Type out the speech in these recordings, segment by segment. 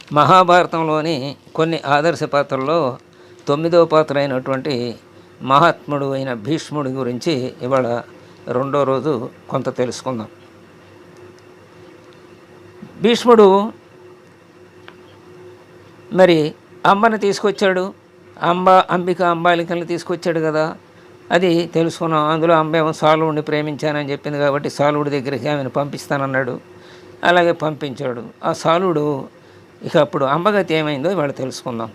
మహాభారతంలోని కొన్ని ఆదర్శ పాత్రల్లో 9వ పాత్ర అయినటువంటి మహాత్ముడు అయిన భీష్ముడి గురించి ఇవాళ రెండో రోజు కొంత తెలుసుకుందాం. భీష్ముడు మరి అంబని తీసుకొచ్చాడు, అంబాలికల్ని తీసుకొచ్చాడు కదా, అది తెలుసుకున్నాం. అందులో అంబేమో సాలువుడిని ప్రేమించానని చెప్పింది కాబట్టి సాలువుడి దగ్గరికి ఆమెను పంపిస్తానన్నాడు. అలాగే పంపించాడు. ఆ సాలువుడు ఇక అప్పుడు అంబగతి ఏమైందో ఇవాళ తెలుసుకుందాం.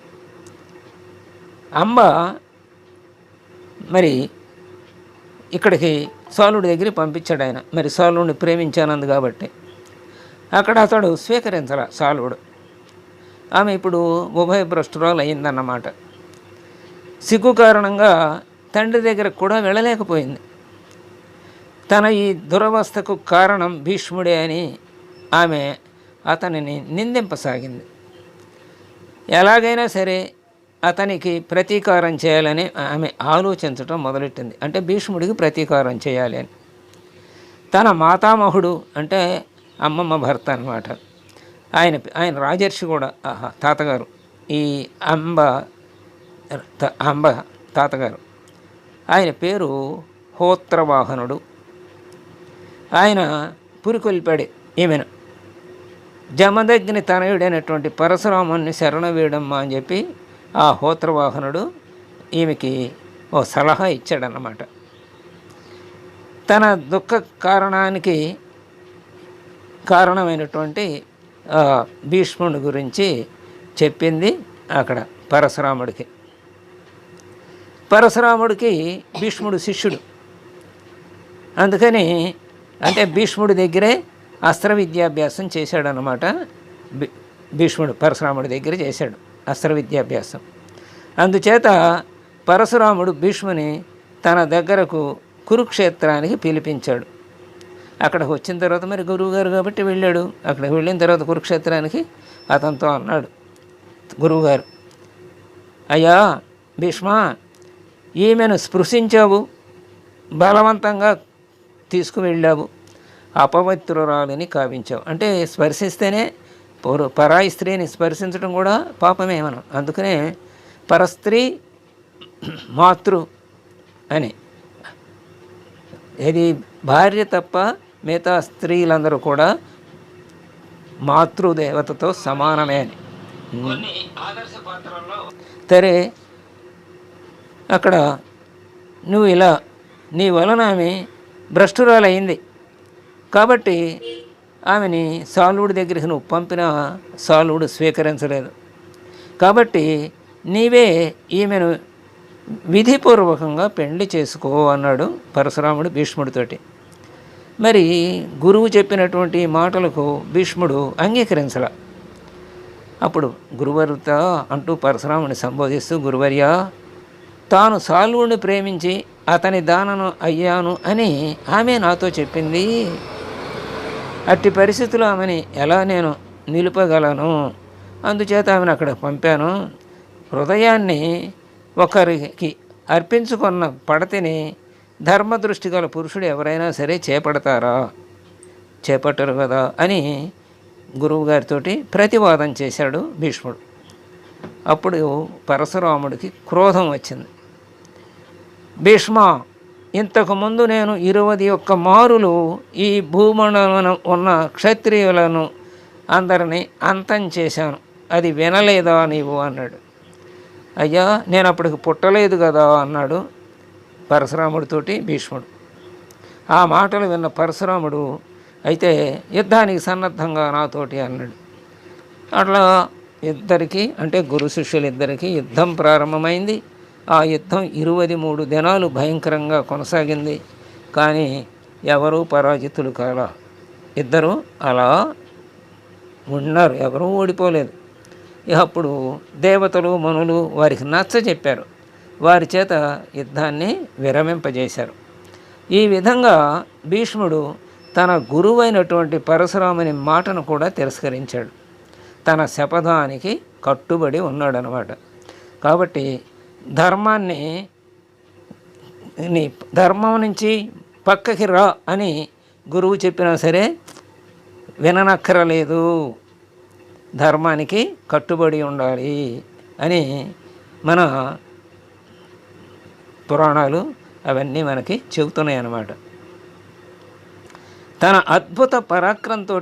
అంబ మరి ఇక్కడికి సాలుడి దగ్గరికి పంపించాడు ఆయన. మరి సాలుడిని ప్రేమించానంది కాబట్టి అక్కడ అతడు స్వీకరించాల సాలుడు. ఆమె ఇప్పుడు ఉభయభ్రష్టురాలు అయిందన్నమాట. సిగ్గు కారణంగా తండ్రి దగ్గరకు కూడా వెళ్ళలేకపోయింది. తన ఈ దురవస్థకు కారణం భీష్ముడే అని ఆమె అతనిని నిందింపసాగింది. ఎలాగైనా సరే అతనికి ప్రతీకారం చేయాలని ఆమె ఆలోచించటం మొదలెట్టింది. అంటే భీష్ముడికి ప్రతీకారం చేయాలి అని. తన మాతామహుడు అంటే అమ్మమ్మ భర్త అన్నమాట, ఆయన రాజర్షి కూడా, తాతగారు, ఈ అంబ తాతగారు. ఆయన పేరు హోత్రవాహనుడు. ఆయన పురికొల్పాడు ఈమెను. జమదగ్ని తనయుడైనటువంటి పరశురాముని శరణ వేయడమ్మా అని చెప్పి ఆ హోత్రవాహనుడు ఈమెకి ఓ సలహా ఇచ్చాడన్నమాట. తన దుఃఖ కారణానికి కారణమైనటువంటి భీష్ముడి గురించి చెప్పింది అక్కడ పరశురాముడికి. పరశురాముడికి భీష్ముడు శిష్యుడు. అందుకని అంటే భీష్ముడి దగ్గరే అస్త్ర విద్యాభ్యాసం చేశాడనమాట. భీష్ముడు పరశురాముడి దగ్గర చేశాడు అస్త్ర విద్యాభ్యాసం. అందుచేత పరశురాముడు భీష్ముని తన దగ్గరకు కురుక్షేత్రానికి పిలిపించాడు. అక్కడికి వచ్చిన తర్వాత మరి గురువుగారు కాబట్టి వెళ్ళాడు. అక్కడికి వెళ్ళిన తర్వాత కురుక్షేత్రానికి అతనితో అన్నాడు గురువుగారు, అయ్యా భీష్మ, ఈమెను స్పృశించావు, బలవంతంగా తీసుకువెళ్ళావు, అపవిత్రురాలని కావించావు. అంటే స్పర్శిస్తేనే పరాయి స్త్రీని స్పర్శించడం కూడా పాపమే మనం. అందుకనే పరస్త్రీ మాతృ అని, ఇది భార్య తప్ప మిగతా స్త్రీలందరూ కూడా మాతృదేవతతో సమానమే అని. సరే, అక్కడ నువ్వు ఇలా నీ వలన ఆమె భ్రష్టురాలయ్యింది కాబట్టి ఆమెని సాలువుడి దగ్గరికి నువ్వు పంపిన సాలువుడు స్వీకరించలేదు కాబట్టి నీవే ఈమెను విధిపూర్వకంగా పెళ్లి చేసుకో అన్నాడు పరశురాముడు భీష్ముడితోటి. మరి గురువు చెప్పినటువంటి మాటలకు భీష్ముడు అంగీకరించాల. అప్పుడు గురువర్త అంటూ పరశురాముని సంబోధిస్తూ, గురువర్య, తాను సాలువుడిని ప్రేమించి అతని దానను అయ్యాను అని ఆమె నాతో చెప్పింది. అట్టి పరిస్థితుల్లో ఆమెని ఎలా నేను నిలుపగలను? అందుచేత ఆమెను అక్కడ పంపాను. హృదయాన్ని ఒకరికి అర్పించుకున్న పడతిని ధర్మదృష్టి గల పురుషుడు ఎవరైనా సరే చేపడతారా? చేపట్టరు కదా అని గురువుగారితో ప్రతివాదం చేశాడు భీష్ముడు. అప్పుడు పరశురాముడికి క్రోధం వచ్చింది. భీష్మ, ఇంతకుముందు నేను 21 మారులు ఈ భూమండలం ఉన్న క్షత్రియులను అందరినీ అంతం చేశాను, అది వినలేదా నీవు అన్నాడు. అయ్యా, నేను అప్పటికి పుట్టలేదు కదా అన్నాడు పరశురాముడితోటి భీష్ముడు. ఆ మాటలు విన్న పరశురాముడు, అయితే యుద్ధానికి సన్నద్ధంగా నాతోటి అన్నాడు. అట్లా ఇద్దరికి అంటే గురు శిష్యులిద్దరికీ యుద్ధం ప్రారంభమైంది. ఆ యుద్ధం 23 దినాలు భయంకరంగా కొనసాగింది. కానీ ఎవరూ పరాజితులు కాల. ఇద్దరు అలా ఉన్నారు, ఎవరూ ఓడిపోలేదు. అప్పుడు దేవతలు మనులు వారికి నచ్చ చెప్పారు, వారి చేత యుద్ధాన్ని విరమింపజేశారు. ఈ విధంగా భీష్ముడు తన గురువైనటువంటి పరశురాముని మాటను కూడా తిరస్కరించాడు. తన శపథానికి కట్టుబడి ఉన్నాడనమాట. కాబట్టి ధర్మం నుంచి పక్కకి రా అని గురువు చెప్పినా సరే విననక్కరలేదు. ధర్మానికి కట్టుబడి ఉండాలి అని మన పురాణాలు అవన్నీ మనకి చెబుతున్నాయి అన్నమాట. తన అద్భుత పరాక్రమంతో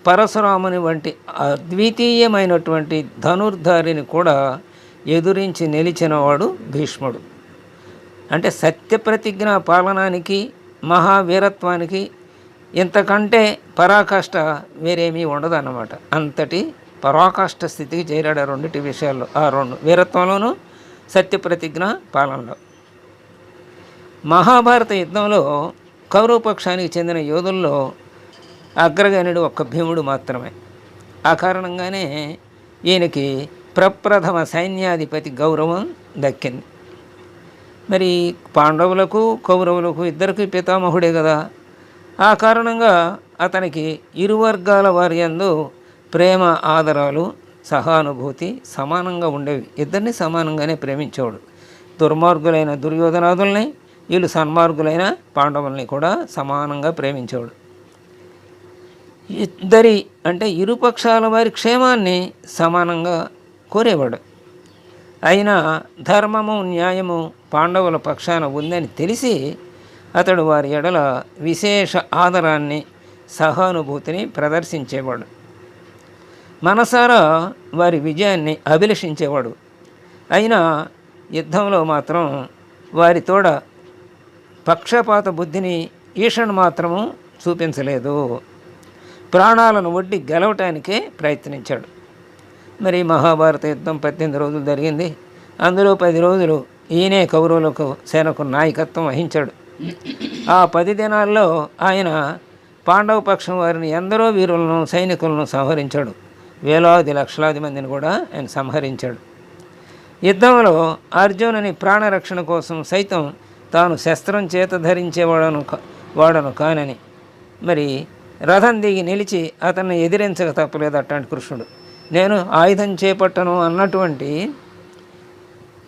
పరశురాముని వంటి అద్వితీయమైనటువంటి ధనుర్ధారిని కూడా ఎదురించి నిలిచినవాడు భీష్ముడు. అంటే సత్యప్రతిజ్ఞ పాలనానికి, మహావీరత్వానికి ఇంతకంటే పరాకాష్ట వేరేమీ ఉండదన్నమాట. అంతటి పరాకాష్ట స్థితికి చేరాడు ఆ రెండింటి విషయాల్లో, ఆ రెండు వీరత్వంలోనూ సత్యప్రతిజ్ఞ పాలనలో. మహాభారత యుద్ధంలో కౌరవపక్షానికి చెందిన యోధుల్లో అగ్రగణ్యుడు ఒక్క భీముడు మాత్రమే. ఆ కారణంగానే ఈయనకి ప్రప్రథమ సైన్యాధిపతి గౌరవం దక్కింది. మరి పాండవులకు కౌరవులకు ఇద్దరికి పితామహుడే కదా. ఆ కారణంగా అతనికి ఇరు వర్గాల వారి యందు ప్రేమ, ఆదరాలు, సహానుభూతి సమానంగా ఉండేవి. ఇద్దరిని సమానంగానే ప్రేమించేవాడు. దుర్మార్గులైన దుర్యోధనాదుల్ని, వీళ్ళు సన్మార్గులైన పాండవుల్ని కూడా సమానంగా ప్రేమించేవాడు. ఇద్దరి అంటే ఇరుపక్షాల వారి క్షేమాన్ని సమానంగా కోరేవాడు. అయినా ధర్మము, న్యాయము పాండవుల పక్షాన ఉందని తెలిసి అతడు వారి ఎడల విశేష ఆదరాన్ని, సహానుభూతిని ప్రదర్శించేవాడు. మనసారా వారి విజయాన్ని అభిలషించేవాడు. అయినా యుద్ధంలో మాత్రం వారి తోడ పక్షపాత బుద్ధిని ఈషణ మాత్రము చూపించలేదు. ప్రాణాలను ఒడ్డి గెలవటానికే ప్రయత్నించాడు. మరి మహాభారత యుద్ధం 18 రోజులు జరిగింది. అందులో 10 రోజులు ఈయనే కౌరవులకు సేనకు నాయకత్వం వహించాడు. ఆ 10 దినాల్లో ఆయన పాండవ పక్షం వారిని ఎందరో వీరులను, సైనికులను సంహరించాడు. వేలాది లక్షలాది మందిని కూడా ఆయన సంహరించాడు. యుద్ధంలో అర్జునుని ప్రాణరక్షణ కోసం సైతం తాను శస్త్రం చేత వాడను కానని మరి రథం దిగి నిలిచి అతన్ని ఎదిరించక తప్పలేదు అట్లాంటి కృష్ణుడు. నేను ఆయుధం చేపట్టను అన్నటువంటి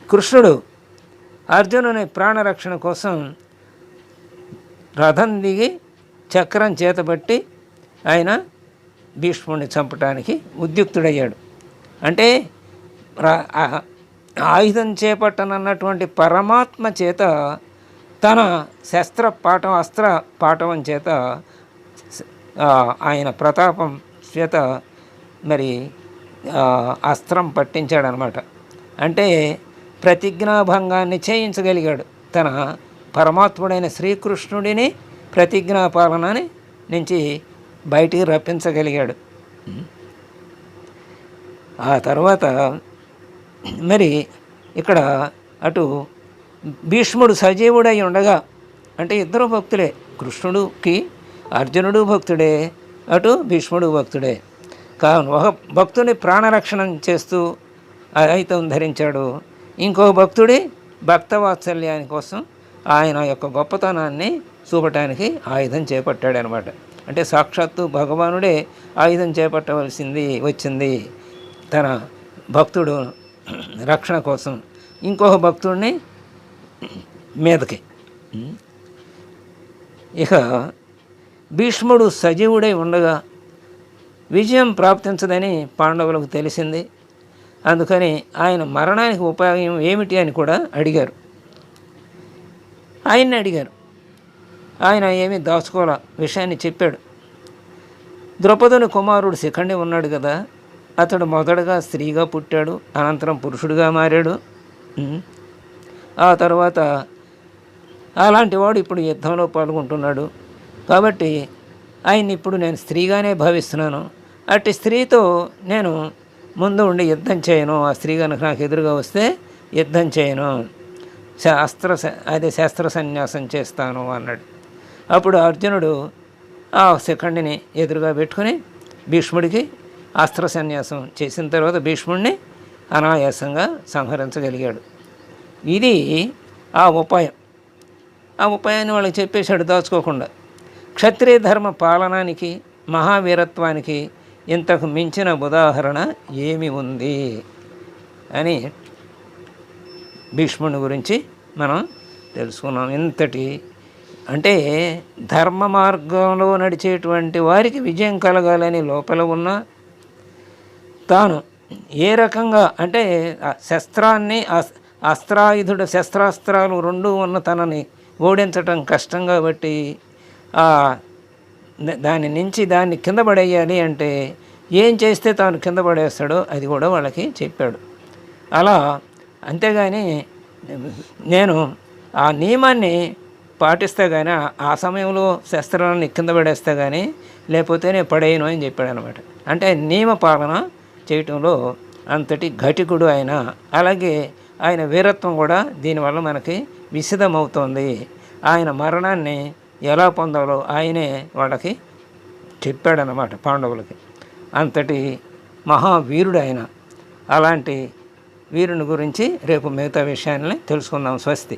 కృష్ణుడు అర్జునుని ప్రాణరక్షణ కోసం రథం దిగి చక్రం చేతబట్టి ఆయన భీష్ముడిని చంపటానికి ఉద్యుక్తుడయ్యాడు. అంటే ఆయుధం చేపట్టనన్నటువంటి పరమాత్మ చేత తన అస్త్ర పాఠవం చేత ఆయన ప్రతాపం చేత మరి అస్త్రం పట్టించాడనమాట. అంటే ప్రతిజ్ఞాభంగాన్ని చేయించగలిగాడు. తన పరమాత్ముడైన శ్రీకృష్ణుడిని ప్రతిజ్ఞాపాలనని నుంచి బయటికి రప్పించగలిగాడు. ఆ తర్వాత మరి ఇక్కడ అటు భీష్ముడు సజీవుడై ఉండగా, అంటే ఇద్దరు భక్తుడే, కృష్ణుడికి అర్జునుడు భక్తుడే, అటు భీష్ముడు భక్తుడే. కావున ఒక భక్తుని ప్రాణరక్షణ చేస్తూ ఆయుధం ధరించాడు. ఇంకో భక్తుడి భక్తవాత్సల్యాని కోసం ఆయన యొక్క గొప్పతనాన్ని చూపటానికి ఆయుధం చేపట్టాడనమాట. అంటే సాక్షాత్తు భగవానుడే ఆయుధం వచ్చింది తన భక్తుడు రక్షణ కోసం, ఇంకొక భక్తుడిని మీదకి. ఇక భీష్ముడు సజీవుడై ఉండగా విజయం ప్రాప్తించదని పాండవులకు తెలిసింది. అందుకని ఆయన మరణానికి ఉపాయం ఏమిటి అని కూడా అడిగారు. ఆయన్ని అడిగారు. ఆయన ఏమీ దాచుకోవాల విషయాన్ని చెప్పాడు. ద్రౌపదుని కుమారుడు శిఖండి ఉన్నాడు కదా, అతడు మొదటగా స్త్రీగా పుట్టాడు, అనంతరం పురుషుడిగా మారాడు. ఆ తర్వాత అలాంటి వాడు ఇప్పుడు యుద్ధంలో పాల్గొంటున్నాడు. కాబట్టి ఆయన్ని ఇప్పుడు నేను స్త్రీగానే భావిస్తున్నాను. అట్టి స్త్రీతో నేను ముందు ఉండి యుద్ధం చేయను. ఆ స్త్రీ కనుక నాకు ఎదురుగా వస్తే యుద్ధం చేయను, శస్త్ర సన్యాసం చేస్తాను అన్నాడు. అప్పుడు అర్జునుడు ఆ శిఖండిని ఎదురుగా పెట్టుకుని భీష్ముడికి అస్త్ర సన్యాసం చేసిన తర్వాత భీష్ముడిని అనాయాసంగా సంహరించగలిగాడు. ఇది ఆ ఉపాయం. ఆ ఉపాయాన్ని వాళ్ళకి చెప్పేశాడు దాచుకోకుండా. క్షత్రియ ధర్మ పాలనానికి, మహావీరత్వానికి ఇంతకు మించిన ఉదాహరణ ఏమి ఉంది అని భీష్ముని గురించి మనం తెలుసుకున్నాం. ఇంతటి అంటే ధర్మ మార్గంలో నడిచేటువంటి వారికి విజయం కలగాలని లోపల ఉన్న తాను ఏ రకంగా అంటే ఆ శస్త్రాన్ని అస్త్రాయుధుడు శస్త్రాస్త్రాలు రెండూ ఉన్న తనని ఓడించటం కష్టం కాబట్టి దాని నుంచి దాన్ని కింద పడేయాలి అంటే ఏం చేస్తే తాను కింద పడేస్తాడో అది కూడా వాళ్ళకి చెప్పాడు. అలా అంతేగాని నేను ఆ నియమాన్ని పాటిస్తే కానీ ఆ సమయంలో శస్త్రాలను కింద పడేస్తే కానీ లేకపోతే నేను పడేయను అని చెప్పాడు అనమాట. అంటే నియమ పాలన చేయటంలో అంతటి ఘటికుడు ఆయన. అలాగే ఆయన వీరత్వం కూడా దీనివల్ల మనకి విశదమవుతోంది. ఆయన మరణాన్ని ఎలా పొందాలో ఆయనే వాళ్ళకి చెప్పాడనమాట పాండవులకి. అంతటి మహావీరుడు ఆయన. అలాంటి వీరుని గురించి రేపు మిగతా విషయాన్ని తెలుసుకుందాం. స్వస్తి.